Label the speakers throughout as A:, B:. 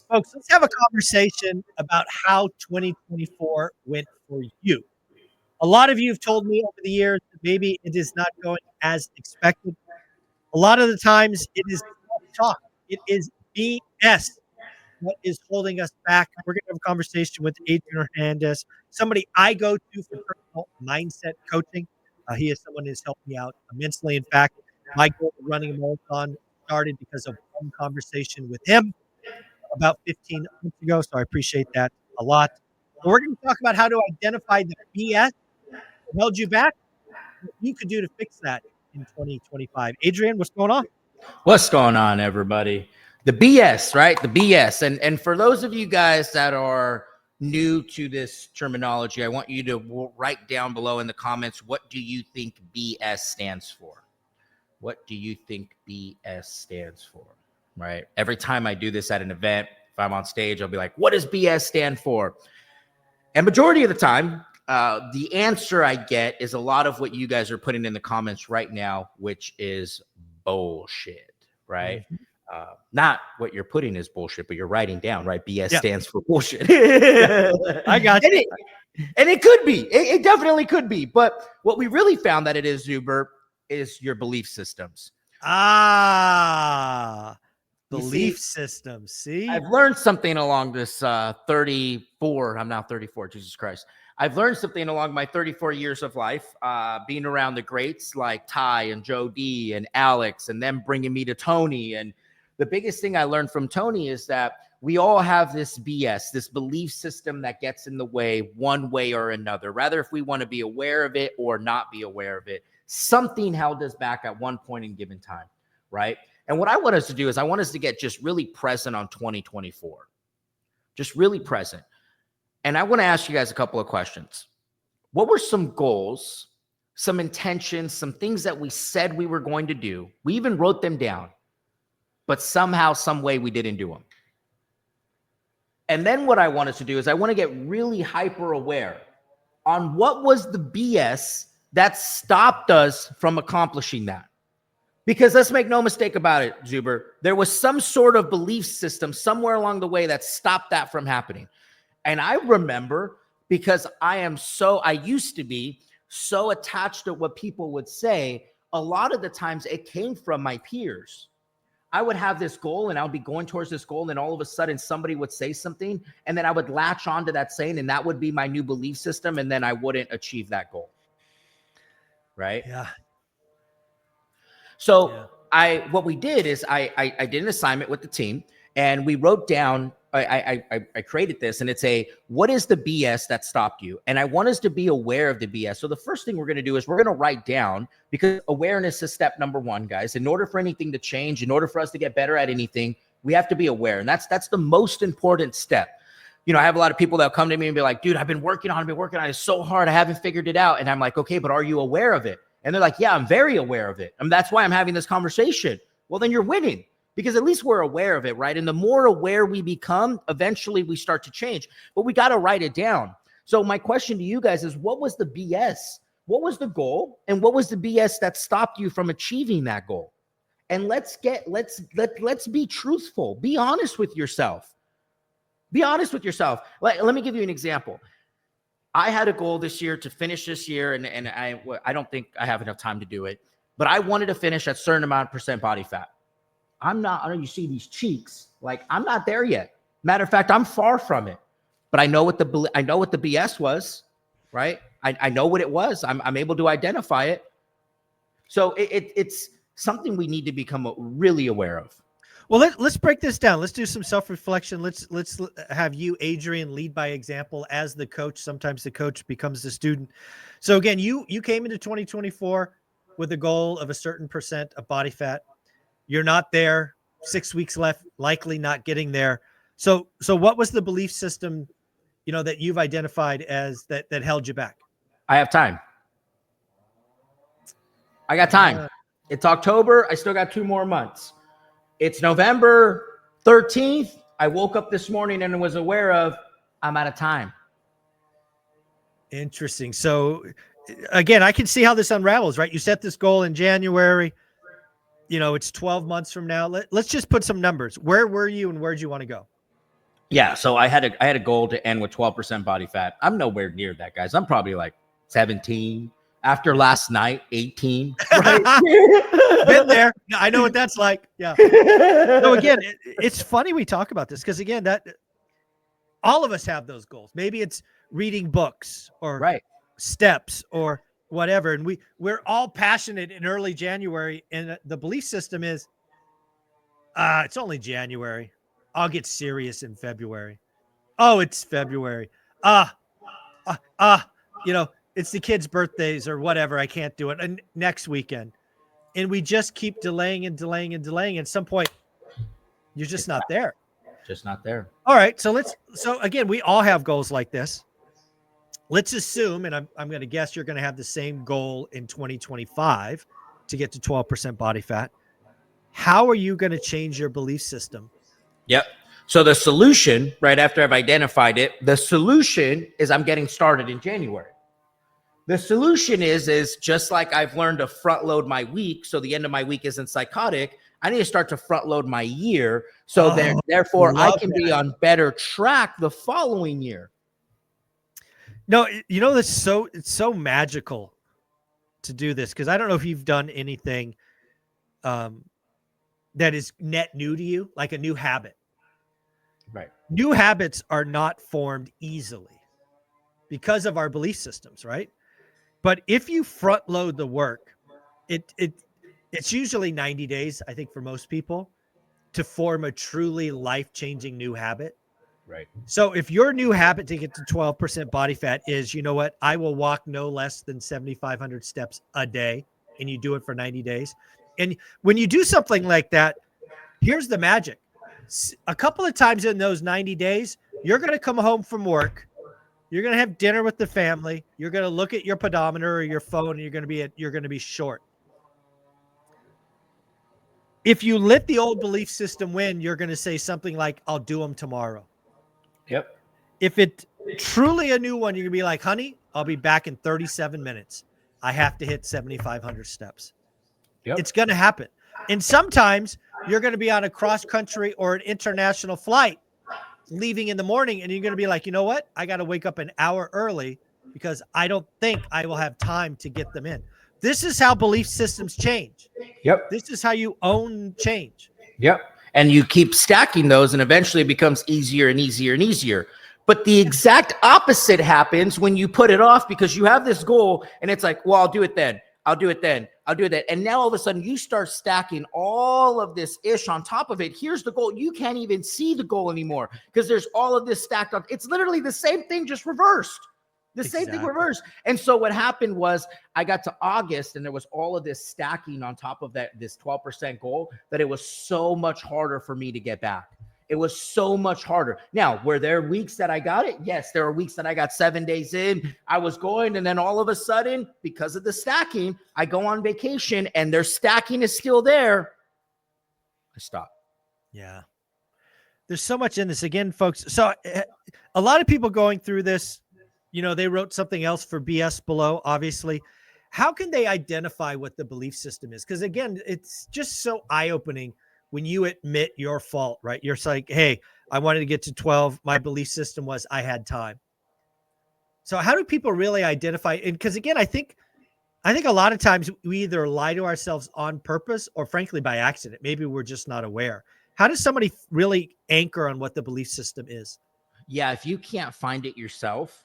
A: Folks, let's have a conversation about how 2024 went for you. A lot of you have told me over the years that maybe it is not going as expected. A lot of the times it is self-talk. It is BS what is holding us back. We're going to have a conversation with Adrian Hernandez, somebody I go to for personal mindset coaching. He is someone who's helped me out immensely. In fact, my goal of running a marathon started because of one conversation with him about 15 months ago. So I appreciate that a lot. But we're going to talk about how to identify the BS that held you back, what you could do to fix that in 2025. Adrian, what's going on?
B: What's going on, everybody? The BS, right? The BS. And for those of you guys that are new to this terminology, I want you to write down below in the comments, what do you think BS stands for? What do you think BS stands for? Right? Every time I do this at an event, if I'm on stage, I'll be like, what does BS stand for? And majority of the time, the answer I get is a lot of what you guys are putting in the comments right now, which is bullshit, right?
A: Mhm.
B: Not what you're putting is bullshit, but you're writing down, right? BS
A: Yeah.
B: stands for bullshit.
A: I got you.
B: And it could be. It definitely could be. But what we really found that it is, Zuber, is your belief systems.
A: Belief systems. See?
B: I've learned something along this 34. I'm now 34. Jesus Christ. I've learned something along my 34 years of life, being around the greats like Ty and Joe D and Alex, and them bringing me to Tony. And the biggest thing I learned from Tony is that we all have this BS, this belief system that gets in the way one way or another, rather if we want to be aware of it or not be aware of it. Something held us back at one point in given time, right? And what I want us to do is I want us to get just really present on 2024, just really present. And I want to ask you guys a couple of questions. What were some goals, some intentions, some things that we said we were going to do? We even wrote them down, but somehow, some way we didn't do them. And then what I want us to do is I want to get really hyper aware on what was the BS that stopped us from accomplishing that. Because let's make no mistake about it, Zuber, there was some sort of belief system somewhere along the way that stopped that from happening. And I remember, because I used to be so attached to what people would say, a lot of the times it came from my peers. I would have this goal and I would be going towards this goal, and then all of a sudden somebody would say something, and then I would latch onto that saying, and that would be my new belief system, and then I wouldn't achieve that goal. Right?
A: Yeah.
B: So what we did is I did an assignment with the team, and we wrote down, I created this, and it's what is the BS that stopped you? And I want us to be aware of the BS. So the first thing we're going to do is we're going to write down, because awareness is step number one, guys. In order for anything to change, in order for us to get better at anything, we have to be aware. And that's the most important step. You know, I have a lot of people that come to me and be like, dude, I've been working on it so hard. I haven't figured it out. And I'm like, okay, but are you aware of it? And they're like, yeah, I'm very aware of it. And that's why I'm having this conversation. Well, then you're winning, because at least we're aware of it, right? And the more aware we become, eventually we start to change. But we got to write it down. So my question to you guys is, what was the BS? What was the goal? And what was the BS that stopped you from achieving that goal? And let's be truthful. Be honest with yourself. Be honest with yourself. Let me give you an example. I had a goal this year to finish this year, and I don't think I have enough time to do it, but I wanted to finish at a certain amount of % body fat. I know you see these cheeks, like I'm not there yet. Matter of fact, I'm far from it, but I know what the BS was, right? I know what it was. I'm able to identify it. So it's something we need to become really aware of.
A: Well, let's break this down. Let's do some self-reflection. Let's have you, Adrian, lead by example as the coach. Sometimes the coach becomes the student. So again, you came into 2024 with a goal of a certain % of body fat. You're not there. 6 weeks left, likely not getting there. So what was the belief system, that you've identified as that held you back?
B: I have time. I got time. It's October. I still got 2 more months. It's November 13th. I woke up this morning and was aware of I'm out of time.
A: Interesting. So again, I can see how this unravels, right? You set this goal in January. It's 12 months from now. Let's just put some numbers. Where were you and where'd you want to go?
B: Yeah, so I had a goal to end with 12% body fat. I'm nowhere near that, guys. I'm probably like 17. After last night, 18. Right?
A: Been there. I know what that's like. Yeah. So again, it's funny we talk about this because again, that all of us have those goals. Maybe it's reading books or
B: Right.
A: steps or whatever, and we're all passionate in early January, and the belief system is, it's only January. I'll get serious in February. Oh, it's February. Ah, you know, it's the kids' birthdays or whatever. I can't do it. And next weekend. And we just keep delaying and delaying and delaying. At some point, you're just not there.
B: Just not there.
A: All right. So again, we all have goals like this. Let's assume, and I'm going to guess you're going to have the same goal in 2025 to get to 12% body fat. How are you going to change your belief system?
B: Yep. So the solution, right after I've identified it, the solution is I'm getting started in January. The solution is just like I've learned to front load my week, so the end of my week isn't psychotic. I need to start to front load my year, so therefore I can be on better track the following year.
A: No, you know, it's so magical to do this because I don't know if you've done anything that is net new to you, like a new habit.
B: Right.
A: New habits are not formed easily because of our belief systems, right? But if you front load the work, it's usually 90 days, I think, for most people to form a truly life-changing new habit.
B: Right.
A: So if your new habit to get to 12% body fat is, you know what, I will walk no less than 7,500 steps a day, and you do it for 90 days. And when you do something like that, here's the magic. A couple of times in those 90 days, you're going to come home from work. You're going to have dinner with the family. You're going to look at your pedometer or your phone, and you're going to be short. If you let the old belief system win, you're going to say something like, I'll do them tomorrow.
B: Yep.
A: If it's truly a new one, you're going to be like, honey, I'll be back in 37 minutes. I have to hit 7,500 steps.
B: Yep.
A: It's going to happen. And sometimes you're going to be on a cross country or an international flight leaving in the morning, and you're going to be like, you know what? I got to wake up an hour early because I don't think I will have time to get them in. This is how belief systems change.
B: Yep.
A: This is how you own change.
B: Yep. And you keep stacking those, and eventually it becomes easier and easier and easier. But the exact opposite happens when you put it off because you have this goal and it's like, well, I'll do it then. I'll do it then. I'll do that. And now all of a sudden you start stacking all of this ish on top of it. Here's the goal. You can't even see the goal anymore because there's all of this stacked up. It's literally the same thing, just reversed. The same thing reversed. And so what happened was I got to August and there was all of this stacking on top of this 12% goal that it was so much harder for me to get back. It was so much harder. Now, were there weeks that I got it? Yes, there were weeks that I got 7 days in. I was going, and then all of a sudden, because of the stacking, I go on vacation, and their stacking is still there. I stop.
A: Yeah. There's so much in this. Again, folks, so a lot of people going through this, you know, they wrote something else for BS below, obviously. How can they identify what the belief system is? Because, again, it's just so eye-opening when you admit your fault, right? You're like, hey, I wanted to get to 12. My belief system was I had time. So how do people really identify? And because, again, I think a lot of times we either lie to ourselves on purpose or, frankly, by accident. Maybe we're just not aware. How does somebody really anchor on what the belief system is?
B: Yeah, if you can't find it yourself,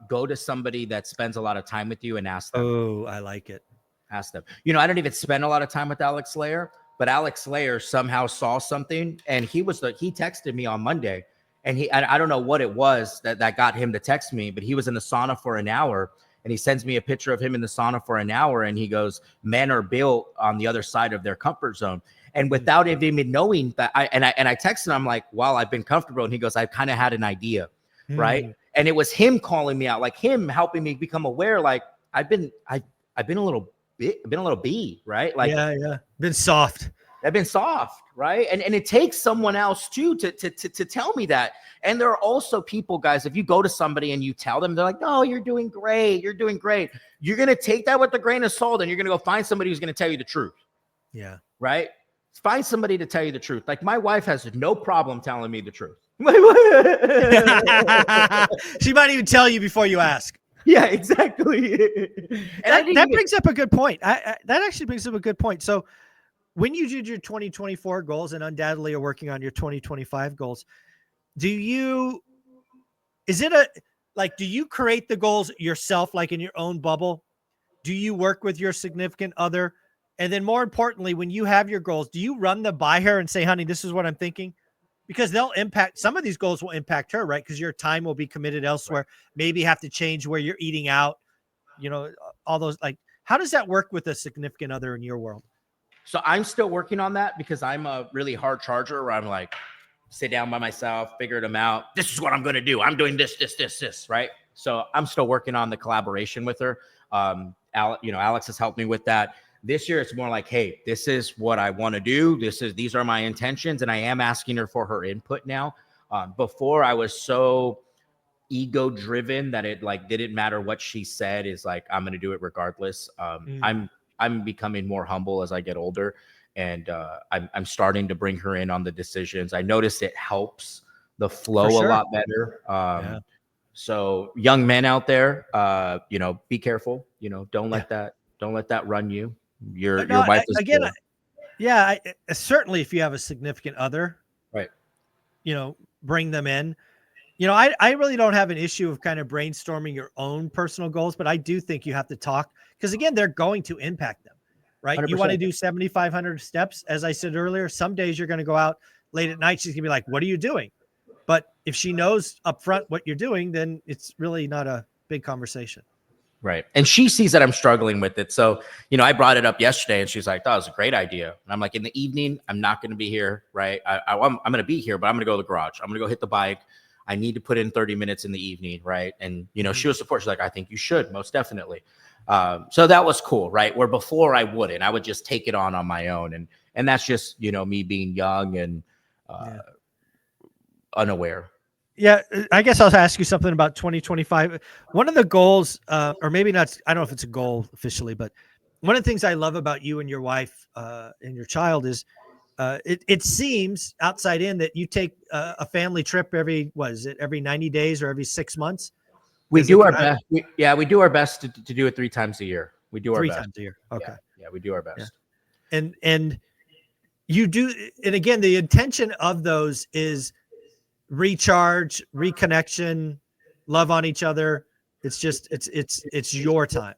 B: go to somebody that spends a lot of time with you and ask them.
A: Oh, I like it.
B: Ask them. You know, I don't even spend a lot of time with Alex Slayer, but Alex Slayer somehow saw something, and he texted me on Monday, and I don't know what it was that got him to text me, but he was in the sauna for an hour, and he sends me a picture of him in the sauna for an hour, and he goes, men are built on the other side of their comfort zone. And without even knowing that, I texted him, I'm like, wow, I've been comfortable. And he goes, I've kind of had an idea, right? And it was him calling me out, like him helping me become aware, like I've been a little B, right? Like,
A: yeah. Been soft.
B: I've been soft, right? And it takes someone else too to tell me that. And there are also people, guys, if you go to somebody and you tell them, they're like, no, you're doing great. You're doing great. You're going to take that with a grain of salt and you're going to go find somebody who's going to tell you the truth.
A: Yeah.
B: Right? Find somebody to tell you the truth. Like my wife has no problem telling me the truth.
A: She might even tell you before you ask.
B: Yeah, exactly. And
A: That brings up a good point. That actually brings up a good point. So when you did your 2024 goals and undoubtedly are working on your 2025 goals, do you do you create the goals yourself, like in your own bubble? Do you work with your significant other? And then more importantly, when you have your goals, do you run them by her and say, honey, this is what I'm thinking? Because they'll impact, some of these goals will impact her, right? Because your time will be committed elsewhere. Right. Maybe have to change where you're eating out, all those, like, how does that work with a significant other in your world?
B: So I'm still working on that because I'm a really hard charger where I'm like, sit down by myself, figure them out. This is what I'm going to do. I'm doing this, right? So I'm still working on the collaboration with her. Alex has helped me with that. This year, it's more like, hey, this is what I want to do. These are my intentions. And I am asking her for her input now. Before I was so ego driven that it like didn't matter what she said, is like, I'm going to do it regardless. I'm becoming more humble as I get older. And I'm starting to bring her in on the decisions. I noticed it helps the flow a lot better. So young men out there, be careful. Don't let that run you. Your wife is
A: again. Certainly, if you have a significant other,
B: right?
A: Bring them in. I really don't have an issue of kind of brainstorming your own personal goals, but I do think you have to talk, because again, they're going to impact them. Right. 100%. You want to do 7,500 steps. As I said earlier, some days you're going to go out late at night. She's gonna be like, what are you doing? But if she knows up front what you're doing, then it's really not a big conversation.
B: Right. And she sees that I'm struggling with it. So, I brought it up yesterday and she's like, that was a great idea. And I'm like, in the evening, I'm not going to be here. Right. I'm going to be here, but I'm going to go to the garage. I'm going to go hit the bike. I need to put in 30 minutes in the evening. Right. And, she was supportive. She's like, I think you should, most definitely. So that was cool, right? Where before I would just take it on my own. And that's just, me being young and unaware.
A: Yeah. I guess I'll ask you something about 2025. One of the goals, or maybe not, I don't know if it's a goal officially, but one of the things I love about you and your wife and your child is it seems outside in that you take a family trip every 90 days or every 6 months?
B: We do our best. We do our best to do it 3 times a year. We do our best.
A: 3 times a year. Okay.
B: Yeah, we do our best.
A: Yeah. And you do, and again, the intention of those is recharge, reconnection, love on each other. It's just, it's your time.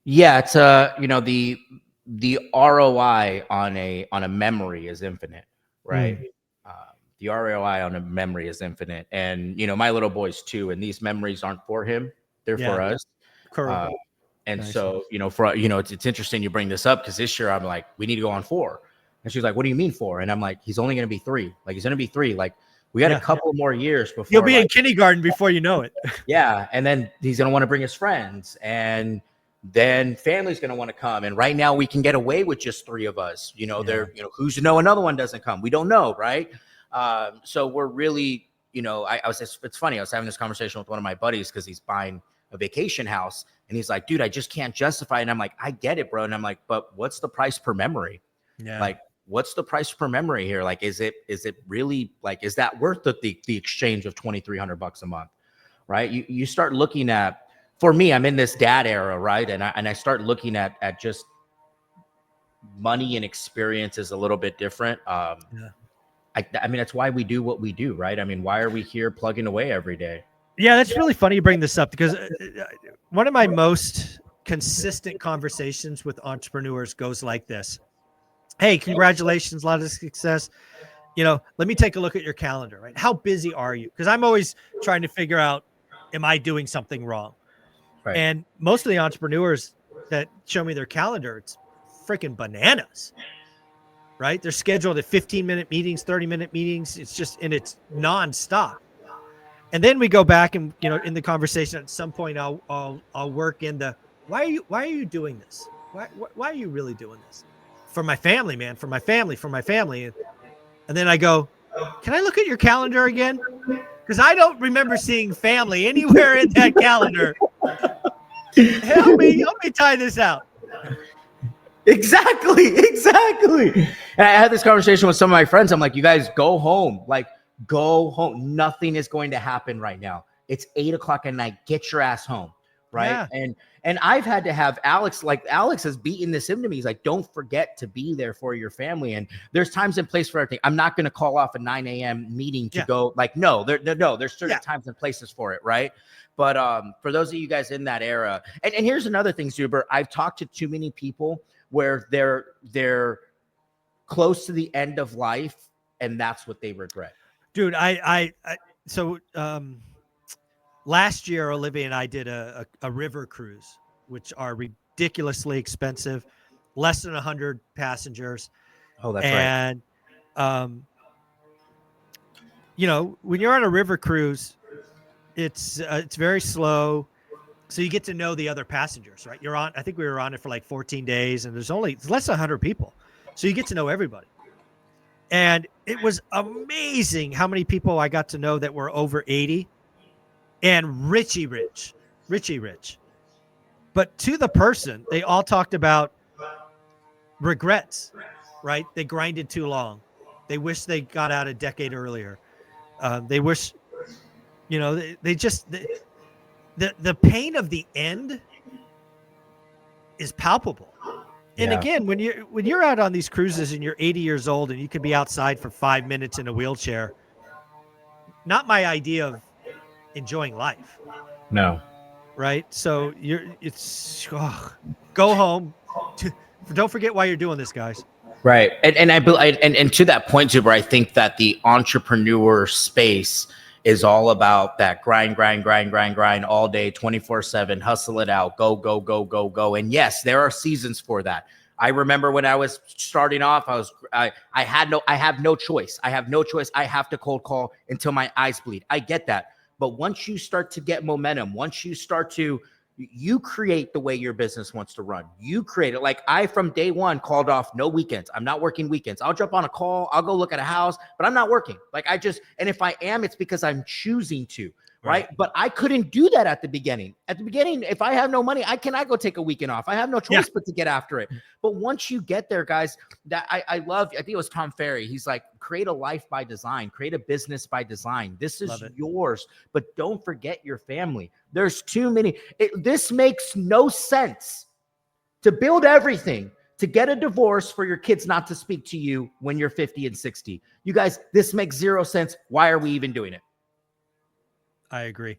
B: Yeah. It's the ROI on a memory is infinite, right? The ROI on a memory is infinite. And, my little boy's 2, and these memories aren't for him. They're for us.
A: Correct.
B: And nice. So, it's interesting you bring this up, because this year I'm like, we need to go on 4. And she's like, what do you mean 4? And I'm like, he's only going to be 3. Like, he's going to be 3. Like, we got a couple more years before.
A: You'll be in kindergarten before you know it.
B: Yeah. And then he's going to want to bring his friends, and then family's going to want to come. And right now we can get away with just 3 of us, who's to know another one doesn't come. We don't know. Right. So we're really, it's funny. I was having this conversation with one of my buddies, because he's buying a vacation house, and he's like, dude, I just can't justify it. And I'm like, I get it, bro. And I'm like, but what's the price per memory?
A: Yeah.
B: Like, what's the price per memory here? Like, is it really, like, is that worth the exchange of $2,300 a month? Right. You start looking at, for me, I'm in this dad era. Right. And I start looking at just money and experience is a little bit different. I mean, that's why we do what we do, right? I mean, why are we here plugging away every day?
A: Yeah, that's really funny you bring this up, because one of my most consistent conversations with entrepreneurs goes like this. Hey, congratulations, a lot of success. Let me take a look at your calendar, right? How busy are you? Because I'm always trying to figure out, am I doing something wrong? Right. And most of the entrepreneurs that show me their calendar, it's freaking bananas. Right? They're scheduled at 15-minute meetings, 30-minute meetings. It's nonstop. And then we go back and, in the conversation at some point, I'll work in the, why are you doing this? Why are you really doing this? For my family, man, for my family. And then I go, can I look at your calendar again? Because I don't remember seeing family anywhere in that calendar. Help me tie this out.
B: Exactly. And I had this conversation with some of my friends. I'm like, you guys go home. Like, Go home. Nothing is going to happen right now. It's 8 o'clock at night. Get your ass home. Right.
A: Yeah.
B: And I've had to have Alex, like Alex has beaten this into me. He's like, don't forget to be there for your family. And there's times and place for everything. I'm not going to call off a 9 a.m. meeting to go like, no, there's certain times and places for it. Right. But for those of you guys in that era, and here's another thing, Zuber, I've talked to too many people where they're close to the end of life and that's what they regret.
A: Dude, so last year, Olivia and I did a river cruise, which are ridiculously expensive, less than 100 passengers.
B: Oh, that's right.
A: And, you know, when you're on a river cruise, it's very slow. So you get to know the other passengers, right? I think we were on it for like 14 days and it's less than 100 people. So you get to know everybody. And it was amazing how many people I got to know that were over 80 and Richie rich. But to the person, they all talked about regrets, right? They grinded too long. They wish they got out a decade earlier. They wish, you know, the pain of the end is palpable. And again, when you're out on these cruises and you're 80 years old and you could be outside for 5 minutes in a wheelchair, not my idea of enjoying life.
B: No.
A: Right. So go home. Don't forget why you're doing this, guys.
B: Right. And to that point, Zuber, I think that the entrepreneur space is all about that grind all day, 24/7, hustle it out, go. And yes, there are seasons for that. I remember when I was starting off, I have no choice. I have to cold call until my eyes bleed. I get that. But once you start to get momentum, you create the way your business wants to run. You create it. Like I, from day one, called off no weekends. I'm not working weekends. I'll jump on a call. I'll go look at a house, but I'm not working. And if I am, it's because I'm choosing to. Right. But I couldn't do that at the beginning. If I have no money, I cannot go take a weekend off. I have no choice but to get after it. But once you get there, guys, that I think it was Tom Ferry. He's like, create a life by design, create a business by design. This is yours, but don't forget your family. There's too many. This makes no sense to build everything, to get a divorce for your kids not to speak to you when you're 50 and 60. You guys, this makes zero sense. Why are we even doing it?
A: I agree.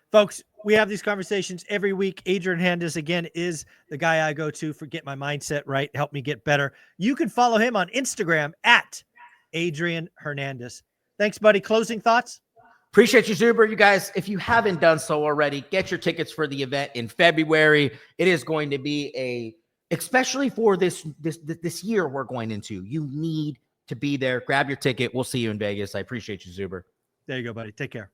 A: Folks, we have these conversations every week. Adrian Hernandez, again, is the guy I go to for get my mindset right, help me get better. You can follow him on Instagram at Adrian Hernandez. Thanks, buddy. Closing thoughts?
B: Appreciate you, Zuber. You guys, if you haven't done so already, get your tickets for the event in February. It is going to be especially for this year we're going into. You need to be there. Grab your ticket. We'll see you in Vegas. I appreciate you, Zuber.
A: There you go, buddy. Take care.